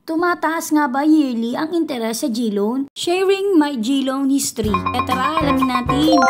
Tumataas nga ba yearly ang interes sa G-Loan? Sharing my G-Loan history. E tara, alamin natin.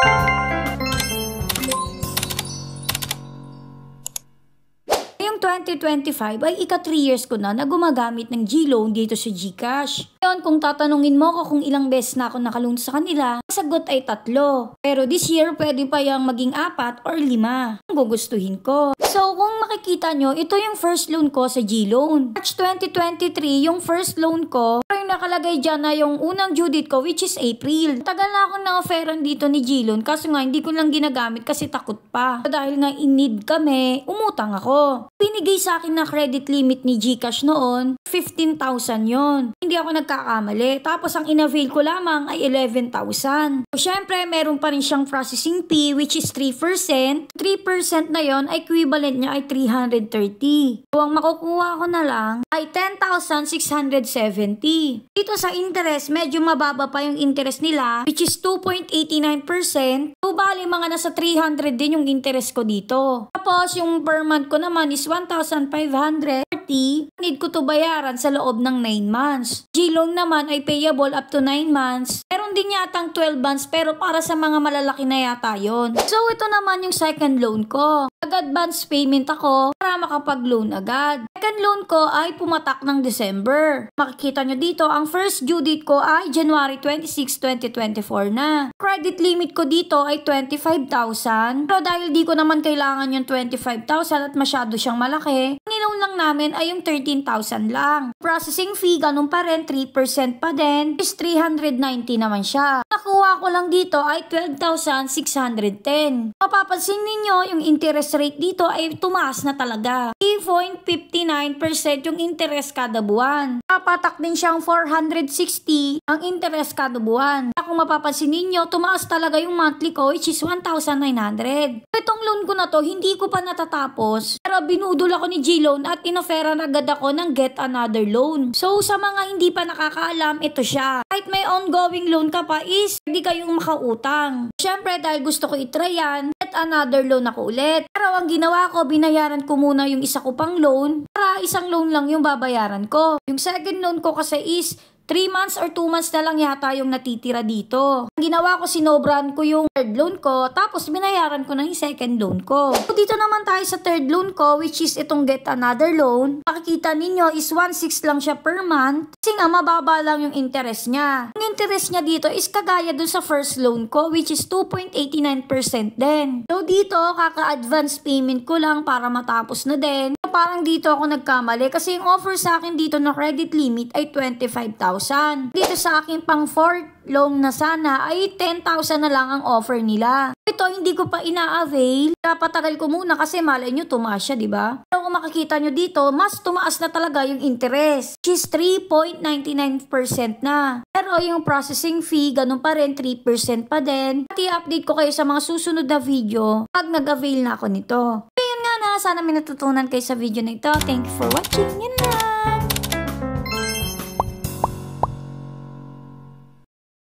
Ngayong 2025 ay ika-3 years ko na gumagamit ng G-Loan dito sa GCash. Ngayon, kung tatanungin mo ko kung ilang beses na ako nakaloan sa kanila, ang sagot ay 3. Pero this year, pwede pa yung maging 4 or 5. Ang gugustuhin ko. So, kung makikita nyo, ito yung first loan ko sa G-Loan. March 2023, yung first loan ko, pero yung nakalagay dyan na yung unang due date ko, which is April. Tagal na akong na-offeran dito ni G-Loan, kasi nga hindi ko lang ginagamit kasi takot pa. So, dahil nga in-need kami, umutang ako. Binigay sa akin na credit limit ni GCash noon, 15,000 yon. Hindi ako nagkakamali. Tapos, ang in-avail ko lamang ay 11,000. So, syempre, meron pa rin siyang processing fee, which is 3%. 3% na yon ay equivalent niya ay 330. So, ang makukuha ko na lang ay 10,670. Dito sa interest, medyo mababa pa yung interest nila, which is 2.89%. So, bali mga nasa 300 din yung interest ko dito. Tapos, yung per month ko naman is 1,540. Need ko to bayaran sa loob ng 9 months. G-Loan naman ay payable up to 9 months. Meron din yatang 12 months pero para sa mga malalaki na yata yon. So, ito naman yung second loan ko. Nag-advance payment ako para makapag-loan agad. Second loan ko ay pumatak ng December. Makikita nyo dito, ang first due date ko ay January 26, 2024 na. Credit limit ko dito ay 25,000. Pero dahil di ko naman kailangan yung 25,000 at masyado siyang malaki, ang niloan lang namin ay yung 13,000 lang. Processing fee, ganun pa rin, 3% pa din, is 390 naman siya. Nakuha ko lang dito ay 12,610. Mapapansin ninyo, yung interest rate dito ay tumaas na talaga. 3.59% yung interest kada buwan. Papatak din siyang 460 ang interest kada buwan. Kung mapapansin ninyo, tumaas talaga yung monthly ko, which is 1,900. Itong loan ko na to, hindi ko pa natatapos. Pero binudol ako ni G-Loan at inoferan agad ako ng get another loan. So, sa mga hindi pa nakakaalam, ito siya. Kahit may ongoing loan ka pa is, hindi kayong makautang. Siyempre, dahil gusto ko itry yan, get another loan ako ulit. Pero ang ginawa ko, binayaran ko muna yung isa ko pang loan para isang loan lang yung babayaran ko. Yung second loan ko kasi is 3 months or 2 months na lang yata yung natitira dito. Ang ginawa ko, sinobran ko yung third loan ko, tapos binayaran ko na yung second loan ko. So, dito naman tayo sa third loan ko, which is itong get another loan. Makikita ninyo is 1.6 lang siya per month, kasi nga mababa lang yung interest niya. Ang interest niya dito is kagaya dun sa first loan ko, which is 2.89% din. So, dito, kaka-advance payment ko lang para matapos na din. Parang dito ako nagkamali kasi yung offer sa akin dito na credit limit ay 25,000. Dito sa akin pang fourth loan na sana ay 10,000 na lang ang offer nila. Ito hindi ko pa ina-avail. Napatagal ko muna kasi malay nyo tumaas siya, diba? Pero kung makikita nyo dito, mas tumaas na talaga yung interest, which is 3.99% na. Pero yung processing fee, ganun pa rin, 3% pa din. At i-update ko kayo sa mga susunod na video pag nag-avail na ako nito. Ayun nga na, sana may natutunan kayo sa video na ito. Thank you for watching. Yan na.